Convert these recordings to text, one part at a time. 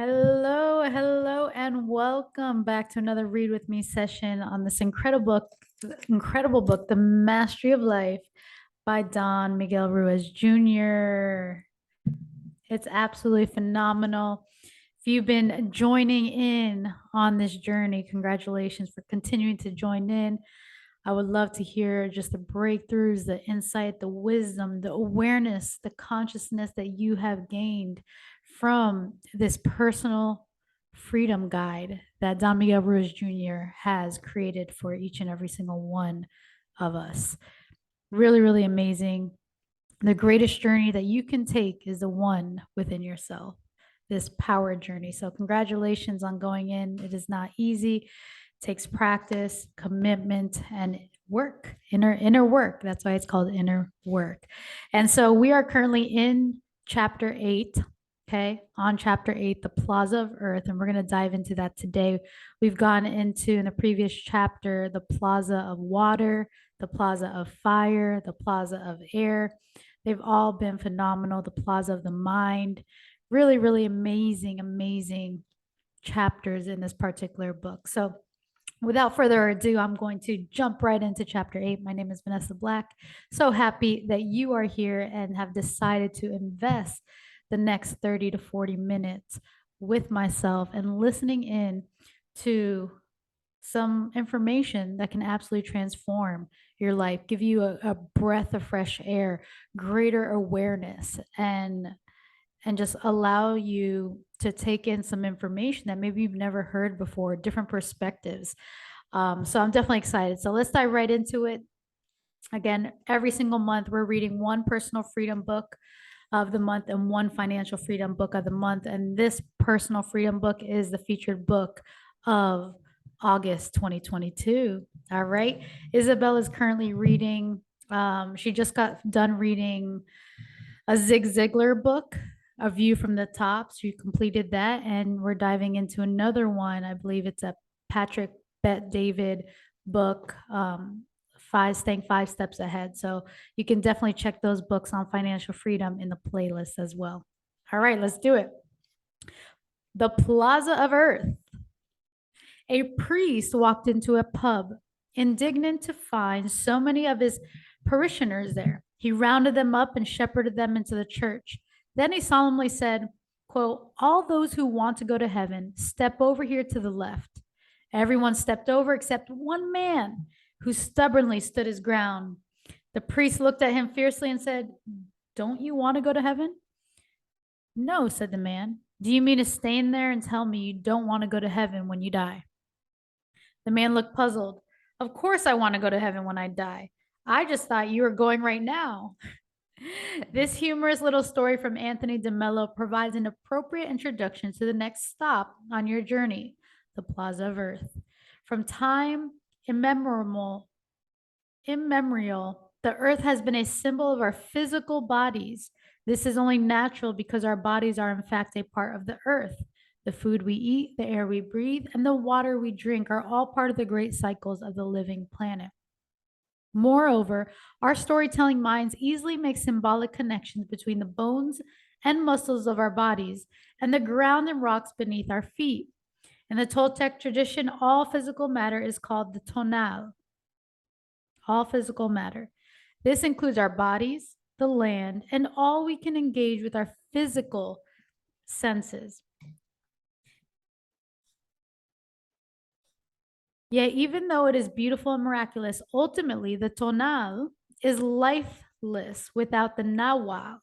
Hello, and welcome back to another Read With Me session on this incredible book, The Mastery of Life by Don Miguel Ruiz Jr. It's absolutely phenomenal. If you've been joining in on this journey, congratulations for continuing to join in. I would love to hear just the breakthroughs, the insight, the wisdom, the awareness, the consciousness that you have gained from this personal freedom guide that Don Miguel Ruiz Jr. has created for each and every single one of us. Really, really amazing. The greatest journey that you can take is the one within yourself, this power journey. So, congratulations on going in. It is not easy. It takes practice, commitment, and work, inner work. That's why it's called inner work. And so we are currently in chapter 8. Okay, on chapter 8, the Plaza of Earth, and we're going to dive into that today. We've gone into in the previous chapter the Plaza of Water, the Plaza of Fire, the Plaza of Air. They've all been phenomenal. The Plaza of the Mind, really, really amazing chapters in this particular book. So without further ado, I'm going to jump right into chapter 8. My name is Vanessa Black. So happy that you are here and have decided to invest the next 30 to 40 minutes with myself and listening in to some information that can absolutely transform your life, give you a breath of fresh air, greater awareness, and just allow you to take in some information that maybe you've never heard before, different perspectives. So I'm definitely excited. So let's dive right into it. Again, every single month, we're reading one personal freedom book of the month and one financial freedom book of the month. And this personal freedom book is the featured book of August 2022. All right. Isabel is currently reading, she just got done reading a Zig Ziglar book, A View from the Top. She completed that. And we're diving into another one. I believe it's a Patrick Bet David book, staying 5 steps ahead. So you can definitely check those books on financial freedom in the playlist as well. All right, let's do it. The Plaza of Earth. A priest walked into a pub, indignant to find so many of his parishioners there. He rounded them up and shepherded them into the church. Then he solemnly said, quote, "All those who want to go to heaven, step over here to the left." Everyone stepped over except one man who stubbornly stood his ground. The priest looked at him fiercely and said, "Don't you want to go to heaven?" "No," said the man. "Do you mean to stay in there and tell me you don't want to go to heaven when you die?" The man looked puzzled. "Of course I want to go to heaven when I die. I just thought you were going right now." This humorous little story from Anthony DeMello provides an appropriate introduction to the next stop on your journey, the Plaza of Earth. From time immemorial, the earth has been a symbol of our physical bodies. This is only natural because our bodies are in fact a part of the earth. The food we eat, the air we breathe, and the water we drink are all part of the great cycles of the living planet. Moreover, our storytelling minds easily make symbolic connections between the bones and muscles of our bodies and the ground and rocks beneath our feet. In the Toltec tradition, all physical matter is called the tonal. All physical matter. This includes our bodies, the land, and all we can engage with our physical senses. Yet, even though it is beautiful and miraculous, ultimately the tonal is lifeless without the nawal.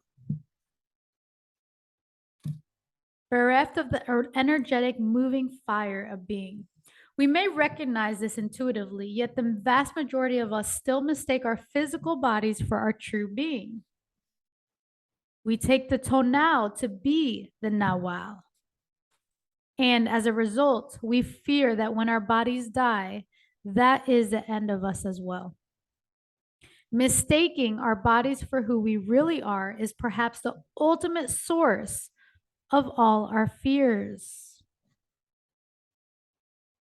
Bereft of the energetic, moving fire of being. We may recognize this intuitively, yet the vast majority of us still mistake our physical bodies for our true being. We take the tonal to be the nawal. And as a result, we fear that when our bodies die, that is the end of us as well. Mistaking our bodies for who we really are is perhaps the ultimate source of all our fears.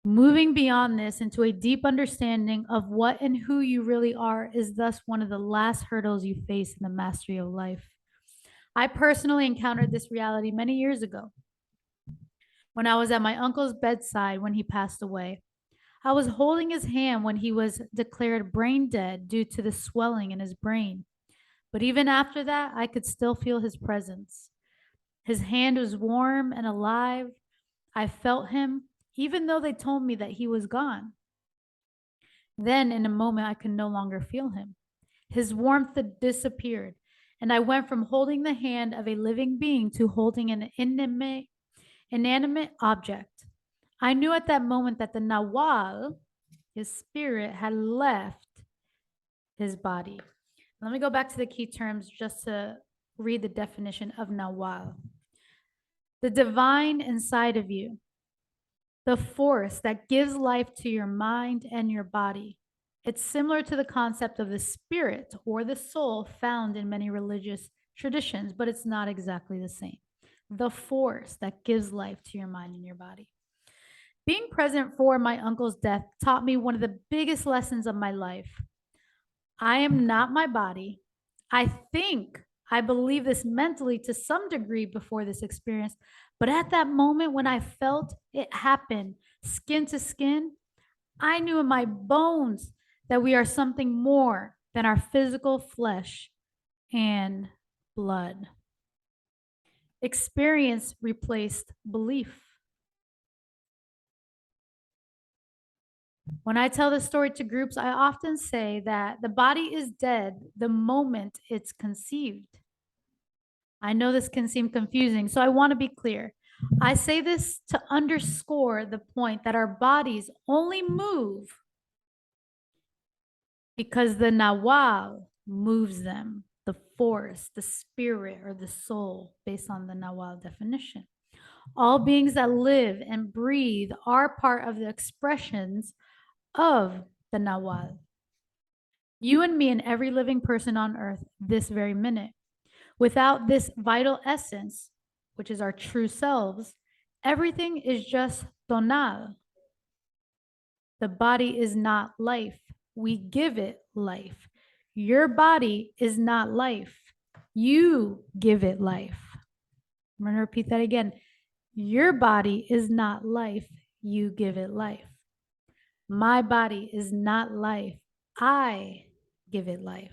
Moving beyond this into a deep understanding of what and who you really are is thus one of the last hurdles you face in the mastery of life. I personally encountered this reality many years ago. when I was at my uncle's bedside when he passed away. I was holding his hand when he was declared brain dead due to the swelling in his brain. But even after that, I could still feel his presence. His hand was warm and alive. I felt him, even though they told me that he was gone. Then, in a moment, I could no longer feel him. His warmth had disappeared, and I went from holding the hand of a living being to holding an inanimate object. I knew at that moment that the Nawal, his spirit, had left his body. Let me go back to the key terms just to read the definition of Nawal. The divine inside of you, the force that gives life to your mind and your body. It's similar to the concept of the spirit or the soul found in many religious traditions, but it's not exactly the same. The force that gives life to your mind and your body. Being present for my uncle's death taught me one of the biggest lessons of my life. I am not my body. I believe this mentally to some degree before this experience, but at that moment when I felt it happen, skin to skin, I knew in my bones that we are something more than our physical flesh and blood. Experience replaced belief. When I tell this story to groups, I often say that the body is dead the moment it's conceived. I know this can seem confusing, so I want to be clear. I say this to underscore the point that our bodies only move because the Nawal moves them, the force, the spirit, or the soul, based on the Nawal definition. All beings that live and breathe are part of the expressions of the Nawal. You and me and every living person on earth this very minute. Without this vital essence, which is our true selves, everything is just tonal. The body is not life. We give it life. Your body is not life. You give it life. I'm going to repeat that again. Your body is not life. You give it life. My body is not life. I give it life.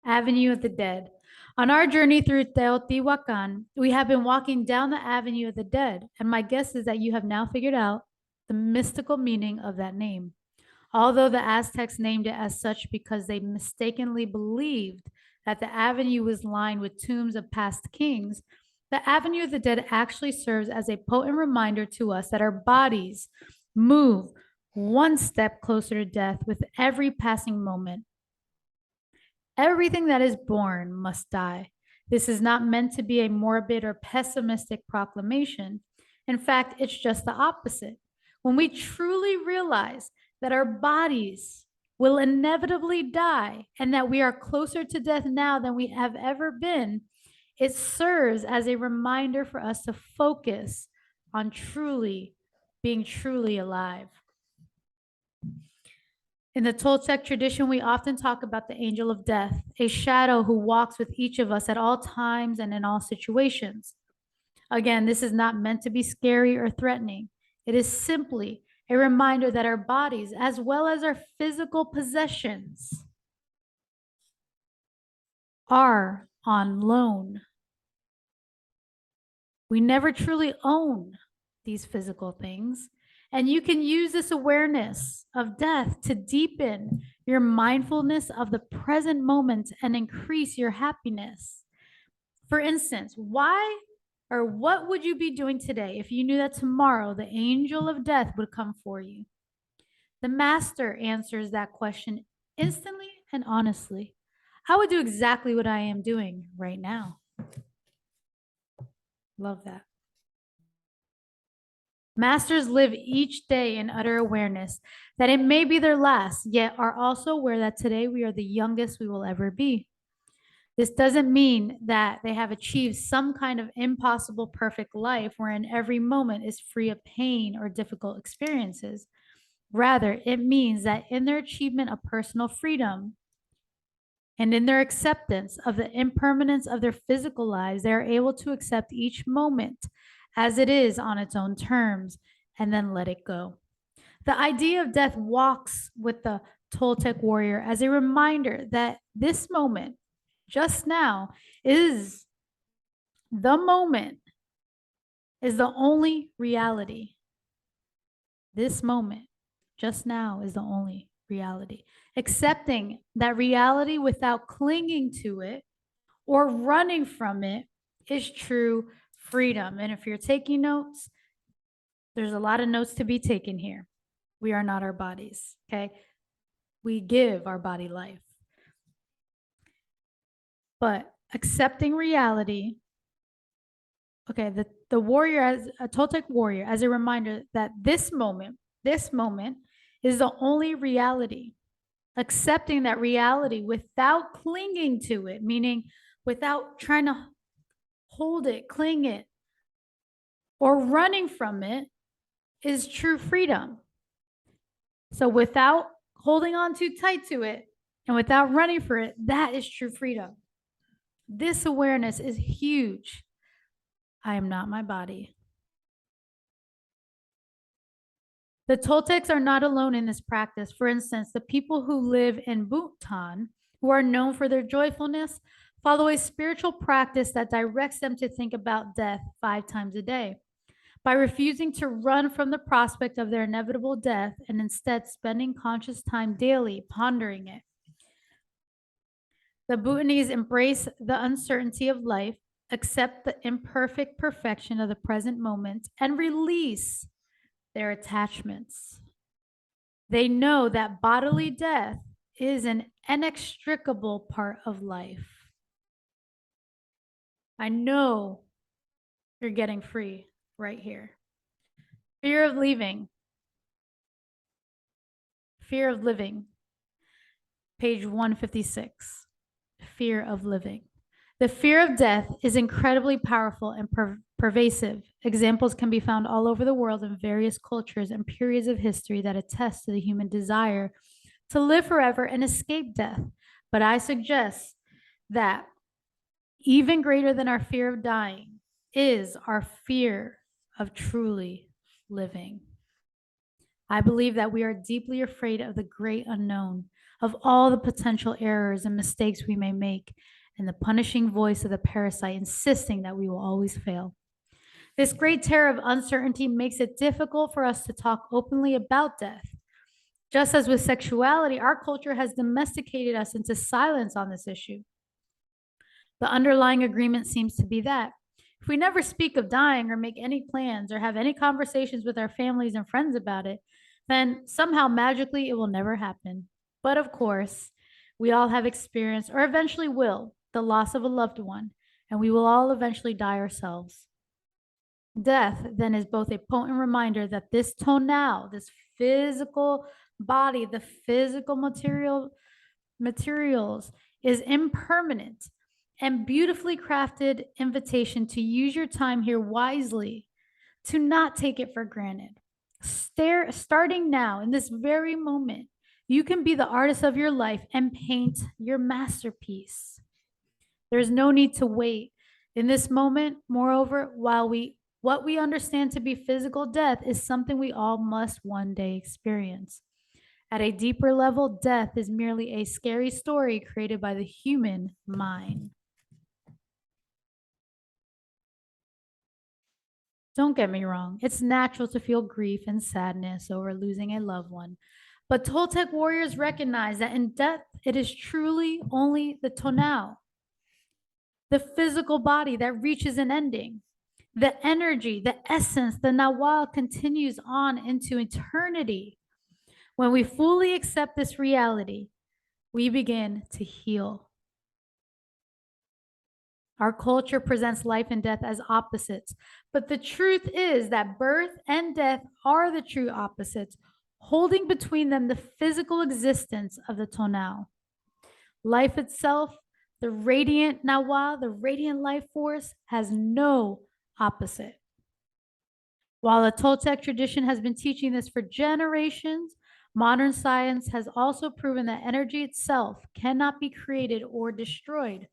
Avenue of the Dead. On our journey through Teotihuacan, we have been walking down the Avenue of the Dead, and my guess is that you have now figured out the mystical meaning of that name. Although the Aztecs named it as such because they mistakenly believed that the avenue was lined with tombs of past kings, the Avenue of the Dead actually serves as a potent reminder to us that our bodies move one step closer to death with every passing moment. Everything that is born must die. This is not meant to be a morbid or pessimistic proclamation. In fact, it's just the opposite. When we truly realize that our bodies will inevitably die and that we are closer to death now than we have ever been, it serves as a reminder for us to focus on being truly alive. In the Toltec tradition, we often talk about the angel of death, a shadow who walks with each of us at all times and in all situations. Again, this is not meant to be scary or threatening. It is simply a reminder that our bodies, as well as our physical possessions, are on loan. We never truly own these physical things. And you can use this awareness of death to deepen your mindfulness of the present moment and increase your happiness. For instance, why or what would you be doing today if you knew that tomorrow the angel of death would come for you? The master answers that question instantly and honestly. I would do exactly what I am doing right now. Love that. Masters live each day in utter awareness that it may be their last, yet are also aware that today we are the youngest we will ever be. This doesn't mean that they have achieved some kind of impossible perfect life wherein every moment is free of pain or difficult experiences. Rather, it means that in their achievement of personal freedom And in their acceptance of the impermanence of their physical lives, they are able to accept each moment as it is on its own terms and then let it go. The idea of death walks with the Toltec warrior as a reminder that this moment, just now, is the moment, is the only reality. This moment, just now, is the only reality. Accepting that reality without clinging to it or running from it is true freedom. And if you're taking notes, there's a lot of notes to be taken here. We are not our bodies, okay? We give our body life. But accepting reality, okay, the warrior, as a Toltec warrior, as a reminder that this moment is the only reality. Accepting that reality without clinging to it, meaning without trying to hold it, cling it, or running from it, is true freedom. So without holding on too tight to it and without running for it, that is true freedom. This awareness is huge. I am not my body. The Toltecs are not alone in this practice. For instance, the people who live in Bhutan, who are known for their joyfulness, follow a spiritual practice that directs them to think about death 5 times a day. By refusing to run from the prospect of their inevitable death and instead spending conscious time daily pondering it. The Bhutanese embrace the uncertainty of life, accept the imperfect perfection of the present moment, and release their attachments. They know that bodily death is an inextricable part of life. I know you're getting free right here. Fear of leaving. Fear of living. Page 156. Fear of living. The fear of death is incredibly powerful and pervasive. Examples can be found all over the world in various cultures and periods of history that attest to the human desire to live forever and escape death. But I suggest that even greater than our fear of dying is our fear of truly living. I believe that we are deeply afraid of the great unknown, of all the potential errors and mistakes we may make, and the punishing voice of the parasite insisting that we will always fail. This great terror of uncertainty makes it difficult for us to talk openly about death. Just as with sexuality, our culture has domesticated us into silence on this issue. The underlying agreement seems to be that if we never speak of dying or make any plans or have any conversations with our families and friends about it, then somehow magically it will never happen. But of course, we all have experienced, or eventually will, the loss of a loved one, and we will all eventually die ourselves. Death then is both a potent reminder that this tonal, this physical body, the physical materials is impermanent, and beautifully crafted invitation to use your time here wisely, to not take it for granted. Starting now, in this very moment, you can be the artist of your life and paint your masterpiece. There's no need to wait. In this moment, moreover, what we understand to be physical death is something we all must one day experience. At a deeper level, death is merely a scary story created by the human mind. Don't get me wrong, it's natural to feel grief and sadness over losing a loved one. But Toltec warriors recognize that in death, it is truly only the tonal, the physical body that reaches an ending. The energy, the essence, the nawal continues on into eternity. When we fully accept this reality, we begin to heal. Our culture presents life and death as opposites, but the truth is that birth and death are the true opposites, holding between them the physical existence of the tonal. Life itself, the radiant nawa, the radiant life force, has no opposite. While the Toltec tradition has been teaching this for generations, Modern science has also proven that energy itself cannot be created or destroyed,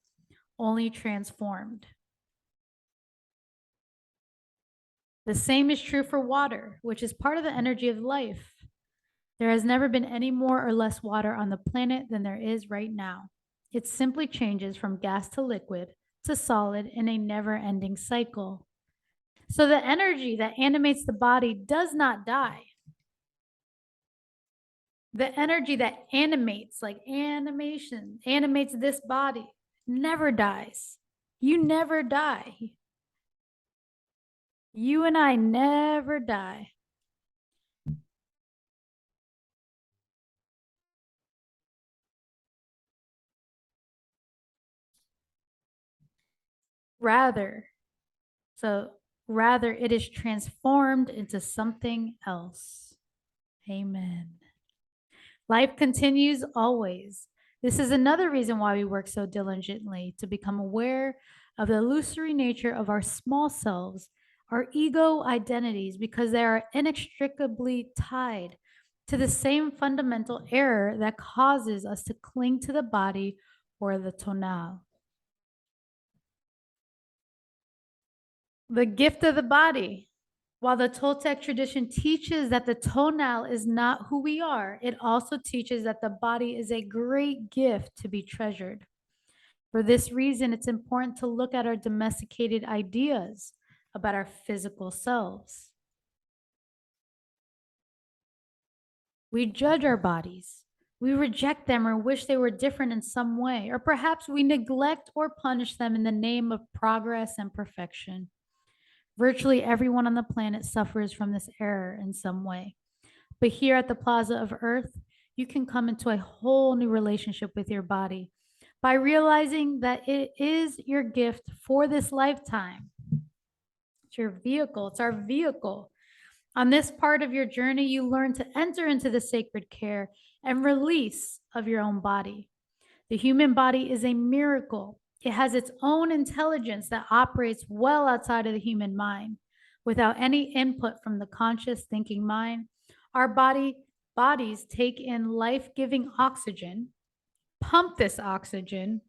only transformed. The same is true for water, which is part of the energy of life. There has never been any more or less water on the planet than there is right now. It simply changes from gas to liquid to solid in a never ending cycle. So the energy that animates the body does not die. The energy that animates, like animation, animates this body, never dies. You never die. You and I never die. Rather, so rather, it is transformed into something else. Amen. Life continues always. This is another reason why we work so diligently to become aware of the illusory nature of our small selves, our ego identities, because they are inextricably tied to the same fundamental error that causes us to cling to the body or the tonal. The gift of the body. While the Toltec tradition teaches that the tonal is not who we are, it also teaches that the body is a great gift to be treasured. For this reason, it's important to look at our domesticated ideas about our physical selves. We judge our bodies. We reject them or wish they were different in some way, or perhaps we neglect or punish them in the name of progress and perfection. Virtually everyone on the planet suffers from this error in some way. But here at the Plaza of Earth, you can come into a whole new relationship with your body by realizing that it is your gift for this lifetime. It's your vehicle, it's our vehicle. On this part of your journey, you learn to enter into the sacred care and release of your own body. The human body is a miracle. It has its own intelligence that operates well outside of the human mind. Without any input from the conscious thinking mind, our bodies take in life-giving oxygen, pump this oxygen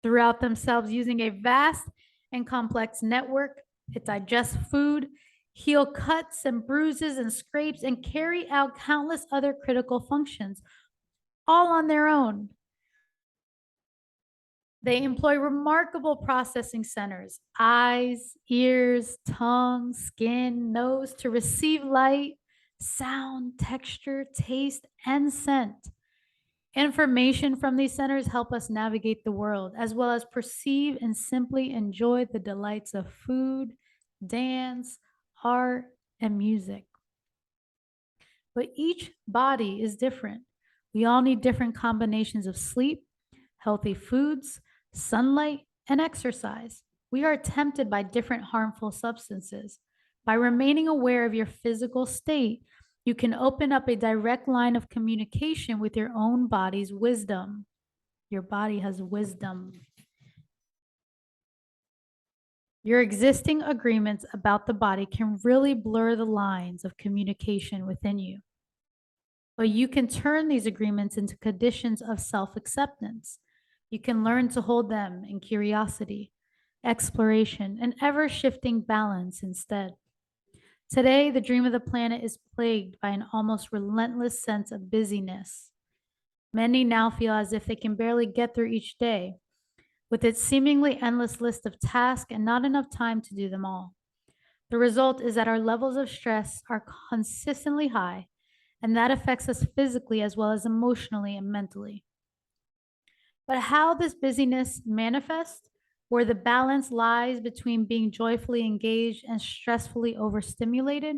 throughout themselves using a vast and complex network. It digests food, heal cuts and bruises and scrapes, and carry out countless other critical functions, all on their own. They employ remarkable processing centers, eyes, ears, tongue, skin, nose to receive light, sound, texture, taste, and scent. Information from these centers help us navigate the world, as well as perceive and simply enjoy the delights of food, dance, art, and music. But each body is different. We all need different combinations of sleep, healthy foods, sunlight, and exercise. We are tempted by different harmful substances. By remaining aware of your physical state, you can open up a direct line of communication with your own body's wisdom. Your body has wisdom. Your existing agreements about the body can really blur the lines of communication within you. But you can turn these agreements into conditions of self-acceptance. You can learn to hold them in curiosity, exploration, and ever-shifting balance instead. Today, the dream of the planet is plagued by an almost relentless sense of busyness. Many now feel as if they can barely get through each day, with its seemingly endless list of tasks and not enough time to do them all. The result is that our levels of stress are consistently high, and that affects us physically as well as emotionally and mentally. But how this busyness manifests, where the balance lies between being joyfully engaged and stressfully overstimulated,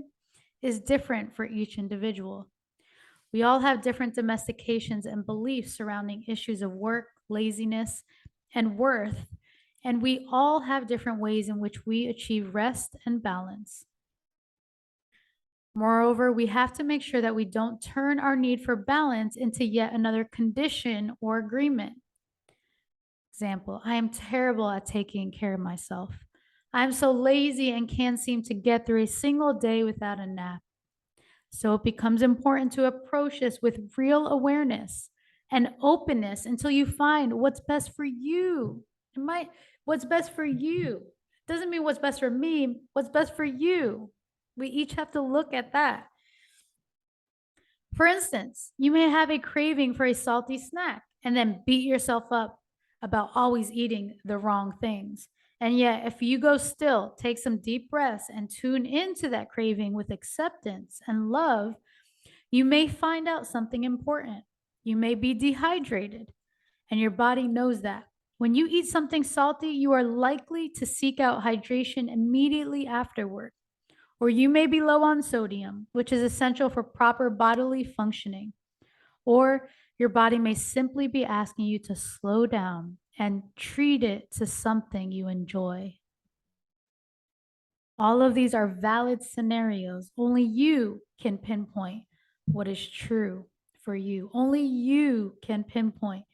is different for each individual. We all have different domestications and beliefs surrounding issues of work, laziness, and worth, and we all have different ways in which we achieve rest and balance. Moreover, we have to make sure that we don't turn our need for balance into yet another condition or agreement. Example, I am terrible at taking care of myself. I'm so lazy and can't seem to get through a single day without a nap. So it becomes important to approach this with real awareness and openness until you find what's best for you. What's best for you doesn't mean what's best for me, what's best for you. We each have to look at that. For instance, you may have a craving for a salty snack and then beat yourself up about always eating the wrong things. And yet, if you go still, take some deep breaths and tune into that craving with acceptance and love, you may find out something important. You may be dehydrated, and your body knows that. When you eat something salty, you are likely to seek out hydration immediately afterward. Or you may be low on sodium, which is essential for proper bodily functioning. Or your body may simply be asking you to slow down and treat it to something you enjoy. All of these are valid scenarios. Only you can pinpoint what is true for you. Only you can pinpoint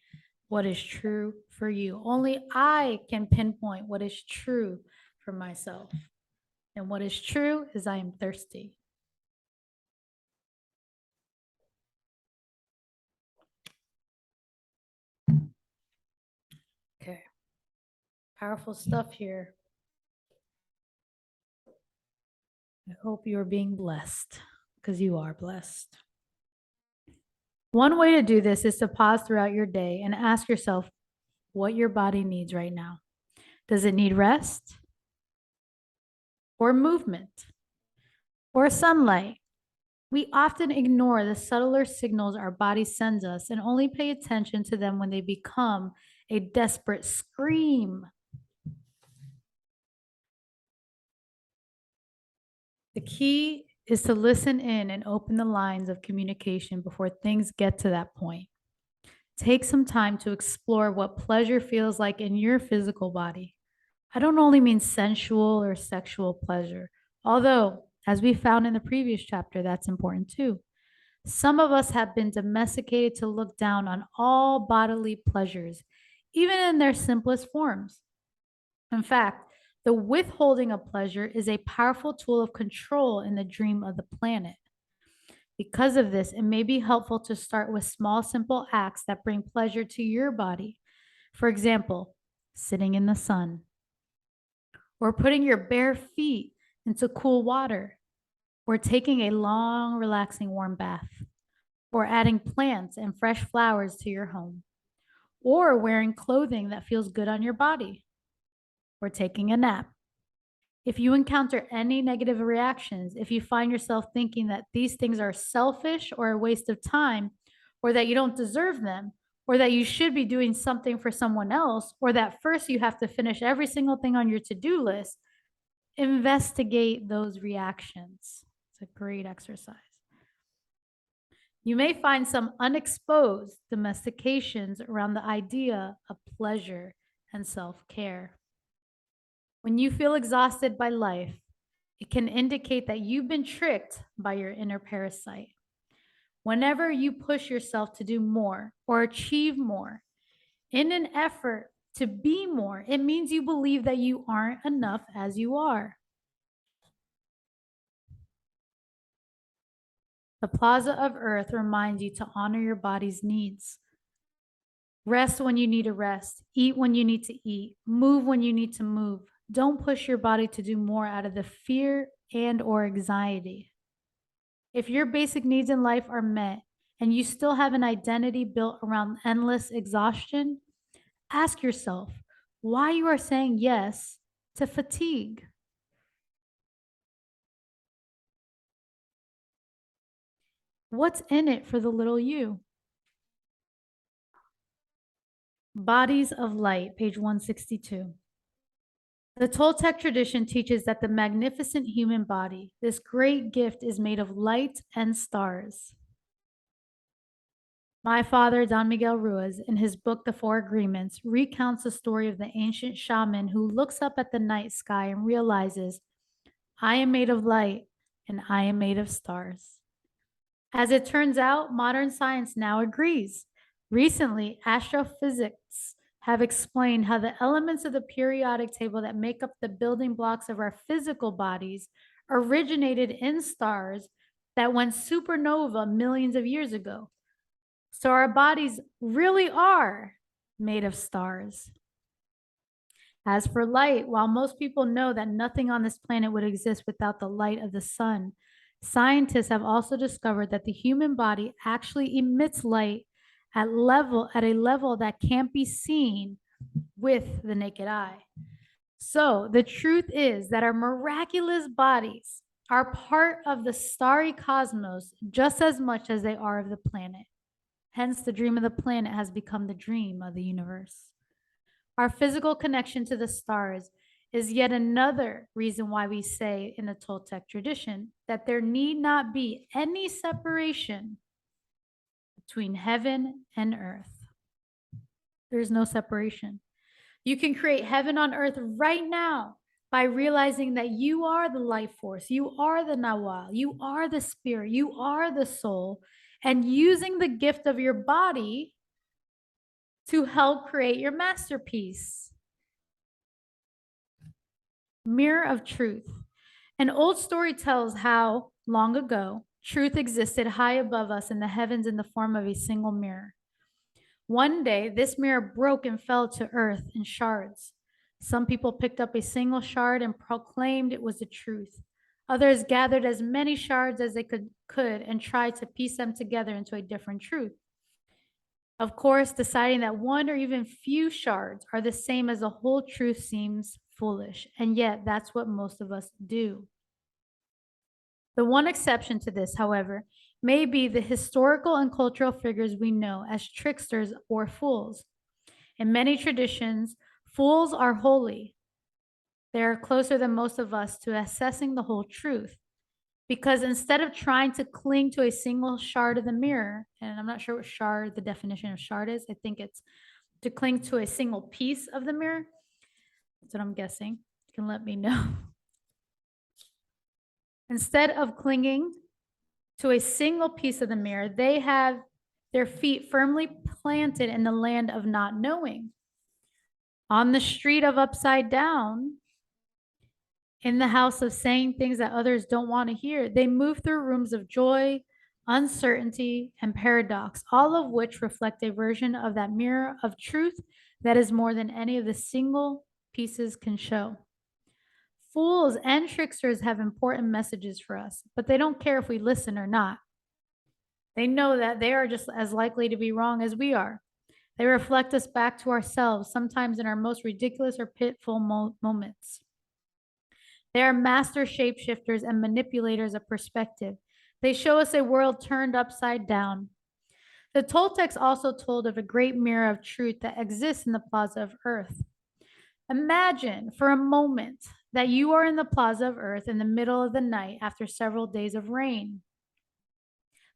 what is true for you. Only I can pinpoint what is true for myself. And what is true is I am thirsty. Okay. Powerful stuff here. I hope you are being blessed because you are blessed. One way to do this is to pause throughout your day and ask yourself what your body needs right now. Does it need rest or movement or sunlight? We often ignore the subtler signals our body sends us and only pay attention to them when they become a desperate scream. The key is to listen in and open the lines of communication before things get to that point. Take some time to explore what pleasure feels like in your physical body. I don't only mean sensual or sexual pleasure, although, as we found in the previous chapter, that's important too. Some of us have been domesticated to look down on all bodily pleasures, even in their simplest forms. In fact, the withholding of pleasure is a powerful tool of control in the dream of the planet. Because of this, it may be helpful to start with small, simple acts that bring pleasure to your body. For example, sitting in the sun, or putting your bare feet into cool water, or taking a long, relaxing warm bath, or adding plants and fresh flowers to your home, or wearing clothing that feels good on your body, or taking a nap. If you encounter any negative reactions, if you find yourself thinking that these things are selfish or a waste of time, or that you don't deserve them, or that you should be doing something for someone else, or that first you have to finish every single thing on your to-do list, investigate those reactions. It's a great exercise. You may find some unexposed domestications around the idea of pleasure and self-care. When you feel exhausted by life, it can indicate that you've been tricked by your inner parasite. Whenever you push yourself to do more or achieve more in an effort to be more, it means you believe that you aren't enough as you are. The plaza of earth reminds you to honor your body's needs. Rest when you need to rest, eat when you need to eat, move when you need to move. Don't push your body to do more out of the fear and or anxiety. If your basic needs in life are met and you still have an identity built around endless exhaustion, ask yourself why you are saying yes to fatigue. What's in it for the little you? Bodies of Light, page 162. The Toltec tradition teaches that the magnificent human body, this great gift, is made of light and stars. My father, Don Miguel Ruiz, in his book, The Four Agreements, recounts the story of the ancient shaman who looks up at the night sky and realizes, I am made of light and I am made of stars. As it turns out, modern science now agrees. Recently, astrophysics have explained how the elements of the periodic table that make up the building blocks of our physical bodies originated in stars that went supernova millions of years ago. So our bodies really are made of stars. As for light, while most people know that nothing on this planet would exist without the light of the sun, scientists have also discovered that the human body actually emits light at a level that can't be seen with the naked eye. So the truth is that our miraculous bodies are part of the starry cosmos just as much as they are of the planet. Hence, the dream of the planet has become the dream of the universe. Our physical connection to the stars is yet another reason why we say in the Toltec tradition that there need not be any separation between heaven and earth. There's no separation. You can create heaven on earth right now by realizing that you are the life force, you are the Nawal, you are the spirit, you are the soul, and using the gift of your body to help create your masterpiece. Mirror of truth. An old story tells how, long ago, truth existed high above us in the heavens in the form of a single mirror. One day, this mirror broke and fell to earth in shards. Some people picked up a single shard and proclaimed it was the truth. Others gathered as many shards as they could and tried to piece them together into a different truth. Of course, deciding that one or even few shards are the same as the whole truth seems foolish, and yet that's what most of us do. The one exception to this, however, may be the historical and cultural figures we know as tricksters or fools. In many traditions, fools are holy. They are closer than most of us to assessing the whole truth. Because instead of trying to cling to a single shard of the mirror, and I'm not sure what shard, the definition of shard is, I think it's to cling to a single piece of the mirror. That's what I'm guessing. You can let me know. Instead of clinging to a single piece of the mirror, they have their feet firmly planted in the land of not knowing. On the street of upside down, in the house of saying things that others don't want to hear, they move through rooms of joy, uncertainty, and paradox, all of which reflect a version of that mirror of truth that is more than any of the single pieces can show. Fools and tricksters have important messages for us, but they don't care if we listen or not. They know that they are just as likely to be wrong as we are. They reflect us back to ourselves, sometimes in our most ridiculous or pitiful moments. They are master shapeshifters and manipulators of perspective. They show us a world turned upside down. The Toltecs also told of a great mirror of truth that exists in the plaza of earth. Imagine for a moment that you are in the plaza of earth in the middle of the night after several days of rain.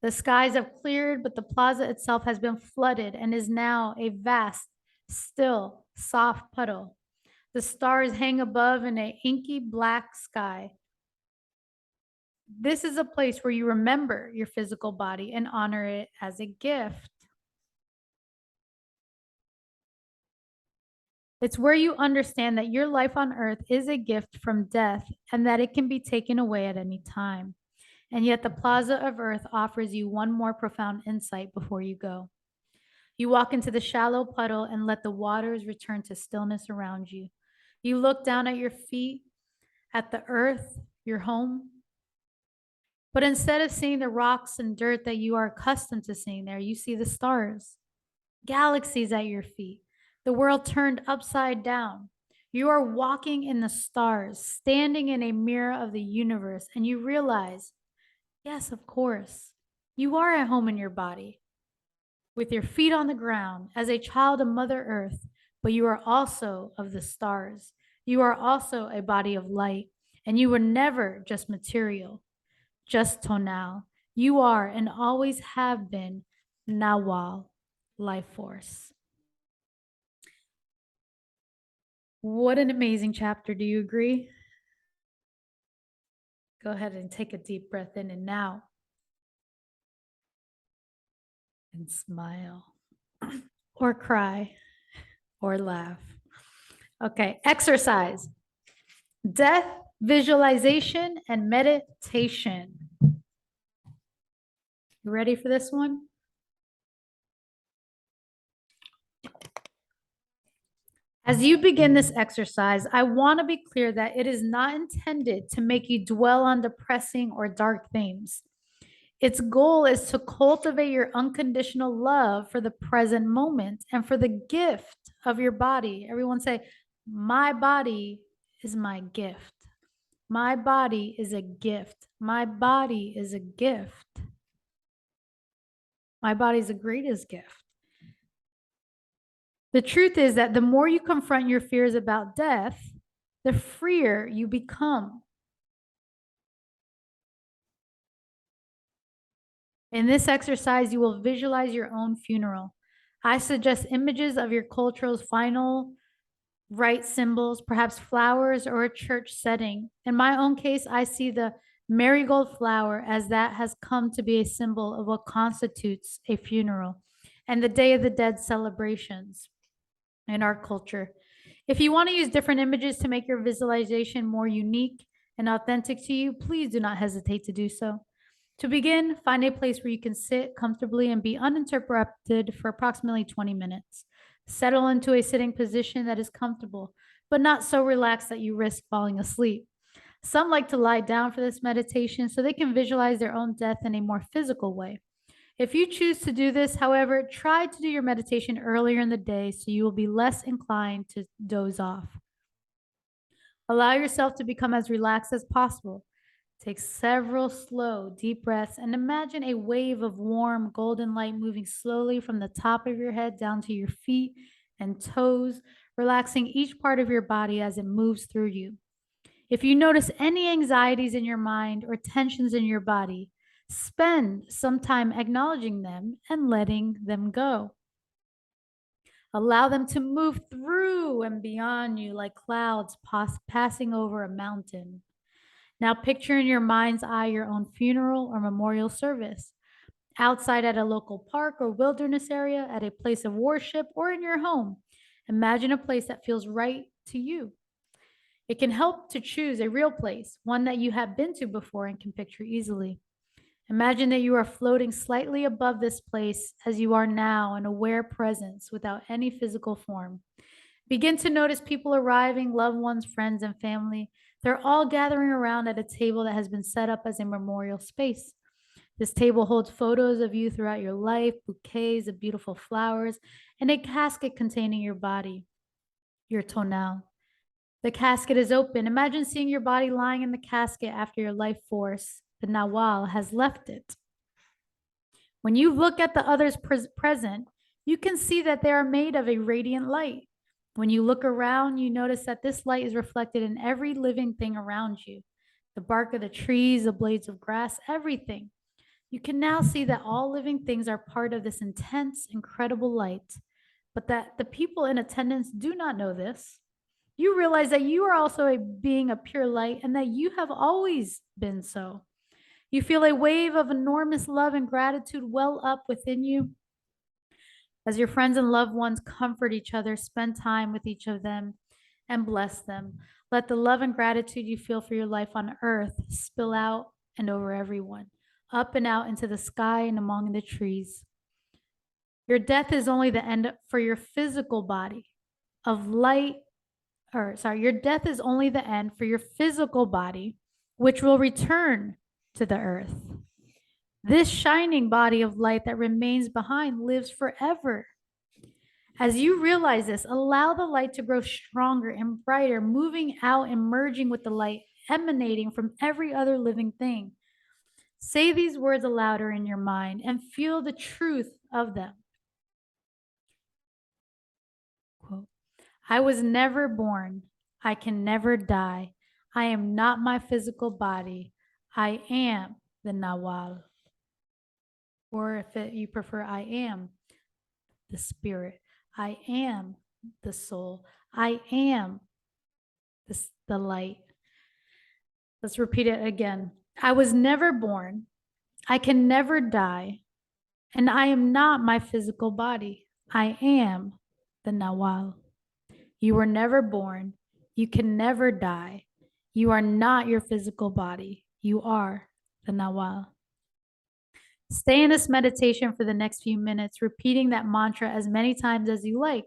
The skies have cleared, but the plaza itself has been flooded and is now a vast, still, soft puddle. The stars hang above in an inky black sky. This is a place where you remember your physical body and honor it as a gift. It's where you understand that your life on earth is a gift from death and that it can be taken away at any time. And yet the plaza of earth offers you one more profound insight before you go. You walk into the shallow puddle and let the waters return to stillness around you. You look down at your feet, at the earth, your home. But instead of seeing the rocks and dirt that you are accustomed to seeing there, you see the stars, galaxies at your feet, the world turned upside down. You are walking in the stars, standing in a mirror of the universe, and you realize, yes, of course, you are at home in your body, with your feet on the ground as a child of Mother Earth, but you are also of the stars. You are also a body of light, and you were never just material, just tonal. You are and always have been Nawal, life force. What an amazing chapter. Do you agree? Go ahead and take a deep breath in and out. And smile or cry or laugh. Okay, exercise, death, visualization, and meditation. You ready for this one? As you begin this exercise, I want to be clear that it is not intended to make you dwell on depressing or dark themes. Its goal is to cultivate your unconditional love for the present moment and for the gift of your body. Everyone say, my body is my gift. My body is a gift. My body is a gift. My body is the greatest gift. The truth is that the more you confront your fears about death, the freer you become. In this exercise, you will visualize your own funeral. I suggest images of your cultural's final rite symbols, perhaps flowers or a church setting. In my own case, I see the marigold flower as that has come to be a symbol of what constitutes a funeral and the Day of the Dead celebrations in our culture. If you want to use different images to make your visualization more unique and authentic to you, please do not hesitate to do so. To begin, find a place where you can sit comfortably and be uninterrupted for approximately 20 minutes. Settle into a sitting position that is comfortable, but not so relaxed that you risk falling asleep. Some like to lie down for this meditation so they can visualize their own death in a more physical way. If you choose to do this, however, try to do your meditation earlier in the day so you will be less inclined to doze off. Allow yourself to become as relaxed as possible. Take several slow, deep breaths and imagine a wave of warm, golden light moving slowly from the top of your head down to your feet and toes, relaxing each part of your body as it moves through you. If you notice any anxieties in your mind or tensions in your body, spend some time acknowledging them and letting them go. Allow them to move through and beyond you like clouds passing over a mountain. Now picture in your mind's eye your own funeral or memorial service, outside at a local park or wilderness area, at a place of worship, or in your home. Imagine a place that feels right to you. It can help to choose a real place, one that you have been to before and can picture easily. Imagine that you are floating slightly above this place as you are now, an aware presence without any physical form. Begin to notice people arriving, loved ones, friends, and family. They're all gathering around at a table that has been set up as a memorial space. This table holds photos of you throughout your life, bouquets of beautiful flowers, and a casket containing your body, your tonal. The casket is open. Imagine seeing your body lying in the casket after your life force, the Nawal, has left it. When you look at the others present, you can see that they are made of a radiant light. When you look around, you notice that this light is reflected in every living thing around you, the bark of the trees, the blades of grass, everything. You can now see that all living things are part of this intense, incredible light, but that the people in attendance do not know this. You realize that you are also a being of pure light and that you have always been so. You feel a wave of enormous love and gratitude well up within you. As your friends and loved ones comfort each other, spend time with each of them and bless them. Let the love and gratitude you feel for your life on earth spill out and over everyone, up and out into the sky and among the trees. Your death is only the end for your physical body of light, your death is only the end for your physical body, which will return to the earth. This shining body of light that remains behind lives forever. As you realize this, allow the light to grow stronger and brighter, moving out and merging with the light emanating from every other living thing. Say these words louder in your mind and feel the truth of them. Quote, I was never born. I can never die. I am not my physical body. I am the Nawal. Or if you prefer, I am the spirit. I am the soul. I am the light. Let's repeat it again. I was never born. I can never die. And I am not my physical body. I am the Nawal. You were never born. You can never die. You are not your physical body. You are the Nawal. Stay in this meditation for the next few minutes, repeating that mantra as many times as you like.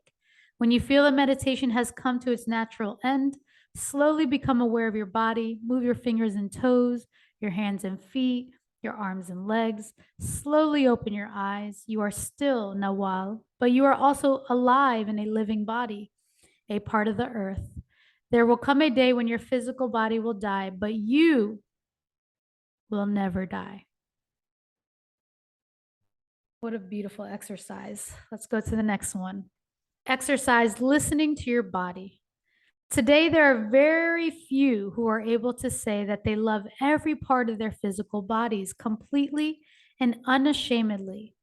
When you feel the meditation has come to its natural end, slowly become aware of your body. Move your fingers and toes, your hands and feet, your arms and legs. Slowly open your eyes. You are still Nawal, but you are also alive in a living body, a part of the earth. There will come a day when your physical body will die, but you will never die. What a beautiful exercise. Let's go to the next one. Exercise listening to your body. Today, there are very few who are able to say that they love every part of their physical bodies completely and unashamedly.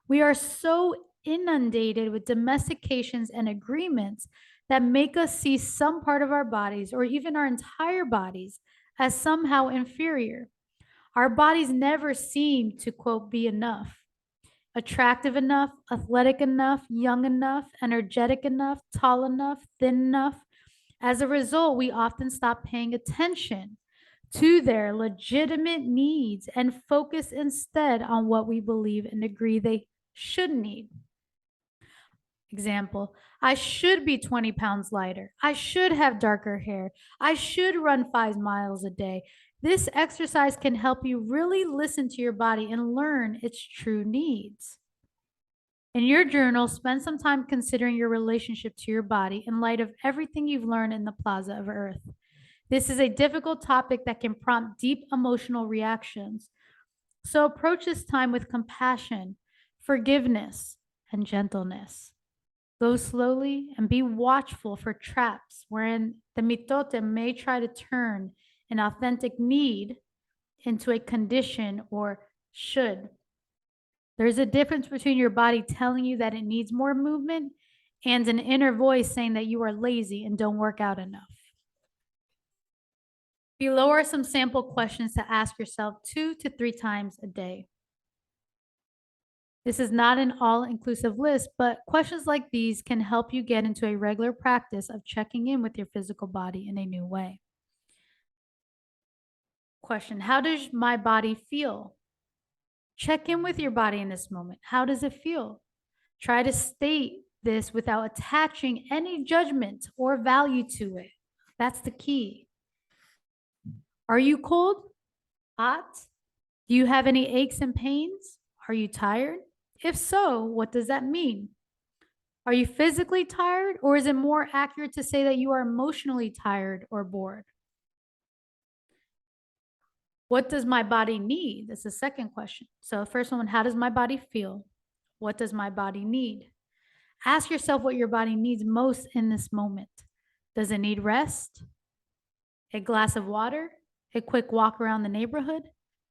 We are so inundated with domestications and agreements that make us see some part of our bodies or even our entire bodies as somehow inferior. Our bodies never seem to, quote, be enough. Attractive enough, athletic enough, young enough, energetic enough, tall enough, thin enough. As a result, we often stop paying attention to their legitimate needs and focus instead on what we believe and agree they should need. Example, I should be 20 pounds lighter. I should have darker hair. I should run 5 miles a day. This exercise can help you really listen to your body and learn its true needs. In your journal, spend some time considering your relationship to your body in light of everything you've learned in the Plaza of Earth. This is a difficult topic that can prompt deep emotional reactions. So approach this time with compassion, forgiveness, and gentleness. Go slowly and be watchful for traps wherein the mitote may try to turn an authentic need into a condition or should. There's a difference between your body telling you that it needs more movement and an inner voice saying that you are lazy and don't work out enough. Below are some sample questions to ask yourself 2 to 3 times a day. This is not an all-inclusive list, but questions like these can help you get into a regular practice of checking in with your physical body in a new way. Question, how does my body feel? Check in with your body in this moment. How does it feel? Try to state this without attaching any judgment or value to it. That's the key. Are you cold? Hot? Do you have any aches and pains? Are you tired? If so, what does that mean? Are you physically tired, or is it more accurate to say that you are emotionally tired or bored? What does my body need? That's the second question. So, first one, how does my body feel? What does my body need? Ask yourself what your body needs most in this moment. Does it need rest? A glass of water? A quick walk around the neighborhood?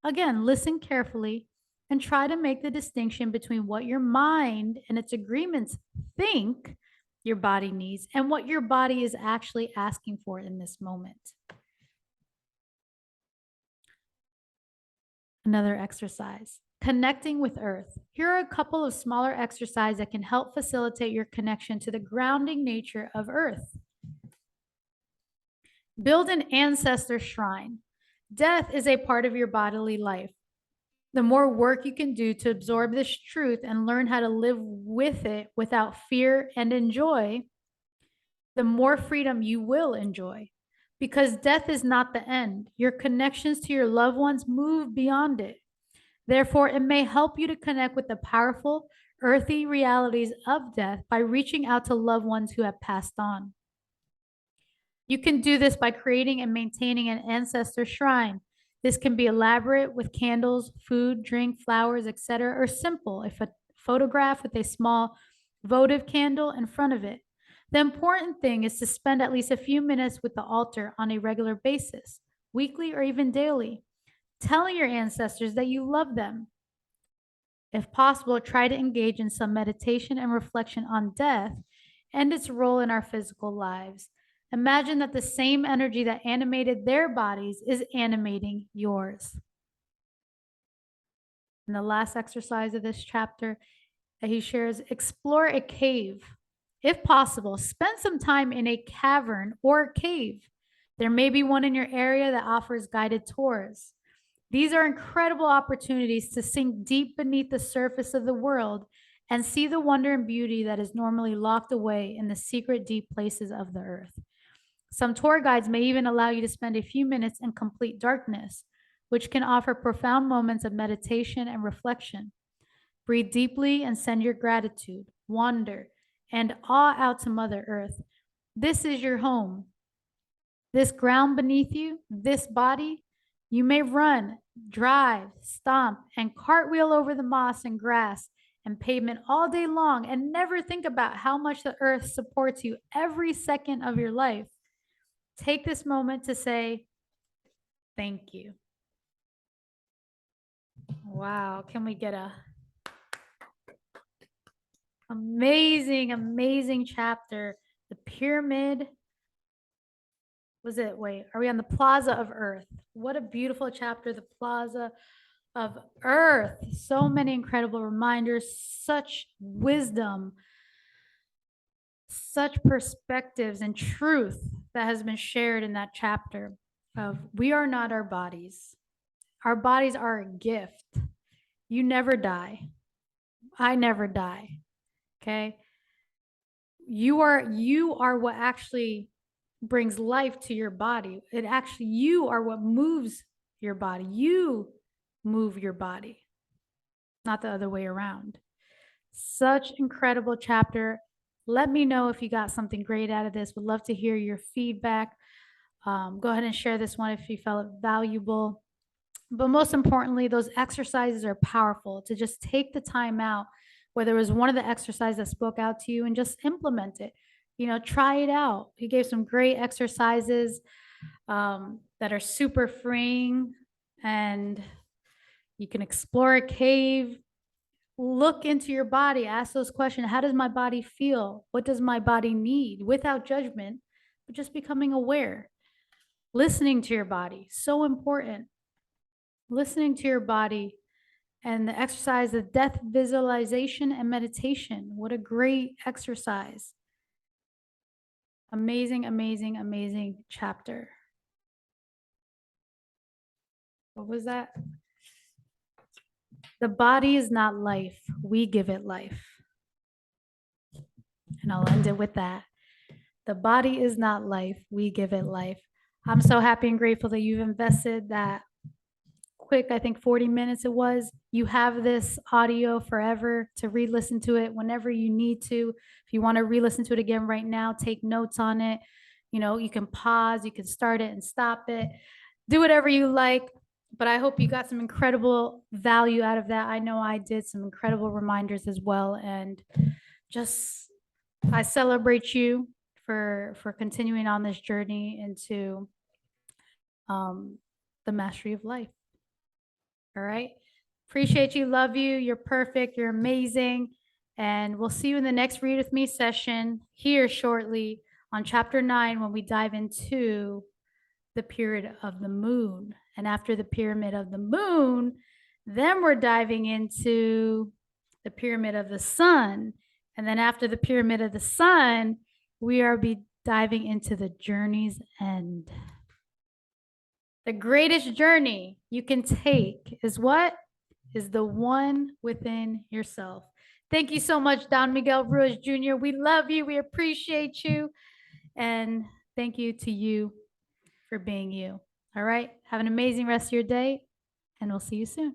Again, listen carefully and try to make the distinction between what your mind and its agreements think your body needs and what your body is actually asking for in this moment. Another exercise, connecting with Earth. Here are a couple of smaller exercises that can help facilitate your connection to the grounding nature of Earth. Build an ancestor shrine. Death is a part of your bodily life. The more work you can do to absorb this truth and learn how to live with it without fear and enjoy, the more freedom you will enjoy. Because death is not the end. Your connections to your loved ones move beyond it. Therefore, it may help you to connect with the powerful, earthy realities of death by reaching out to loved ones who have passed on. You can do this by creating and maintaining an ancestor shrine. This can be elaborate with candles, food, drink, flowers, etc., or simple, if a photograph with a small votive candle in front of it. The important thing is to spend at least a few minutes with the altar on a regular basis, weekly or even daily, telling your ancestors that you love them. If possible, try to engage in some meditation and reflection on death and its role in our physical lives. Imagine that the same energy that animated their bodies is animating yours. And the last exercise of this chapter that he shares, explore a cave. If possible, spend some time in a cavern or a cave. There may be one in your area that offers guided tours. These are incredible opportunities to sink deep beneath the surface of the world and see the wonder and beauty that is normally locked away in the secret deep places of the earth. Some tour guides may even allow you to spend a few minutes in complete darkness, which can offer profound moments of meditation and reflection. Breathe deeply and send your gratitude, wonder, and awe out to Mother Earth. This is your home. This ground beneath you, this body, you may run, drive, stomp, and cartwheel over the moss and grass and pavement all day long and never think about how much the earth supports you every second of your life. Take this moment to say, thank you. Wow, can we get a amazing, amazing chapter? The pyramid. Was it, wait, are we on the Plaza of Earth? What a beautiful chapter, the Plaza of Earth. So many incredible reminders, such wisdom, such perspectives and truth that has been shared in that chapter of we are not our bodies. Our bodies are a gift. You never die. I never die. Okay? You are what actually brings life to your body. It actually, you are what moves your body. You move your body, not the other way around. Such incredible chapter. Let me know if you got something great out of this. Would love to hear your feedback. Go ahead and share this one if you felt it valuable. But most importantly, those exercises are powerful to just take the time out, whether it was one of the exercises that spoke out to you, and just implement it. Try it out. He gave some great exercises that are super freeing, and you can explore a cave, look into your body, ask those questions. How does my body feel? What does my body need? Without judgment, but just becoming aware. Listening to your body, so important. Listening to your body. And the exercise of death visualization and meditation. What a great exercise. Amazing, amazing, amazing chapter. What was that? The body is not life. We give it life. And I'll end it with that. The body is not life. We give it life. I'm so happy and grateful that you've invested that quick, I think 40 minutes it was. You have this audio forever to re-listen to it whenever you need to. If you want to re-listen to it again right now, take notes on it. You can pause, you can start it and stop it. Do whatever you like. But I hope you got some incredible value out of that. I know I did, some incredible reminders as well. And just, I celebrate you for continuing on this journey into the mastery of life. All right. Appreciate you. Love you. You're perfect. You're amazing. And we'll see you in the next Read With Me session here shortly on chapter 9 when we dive into the period of the moon. And after the pyramid of the moon, then we're diving into the pyramid of the sun. And then after the pyramid of the sun, we are diving into the journey's end. The greatest journey you can take is what? Is the one within yourself. Thank you so much, Don Miguel Ruiz Jr. We love you. We appreciate you. And thank you to you for being you. All right. Have an amazing rest of your day, and we'll see you soon.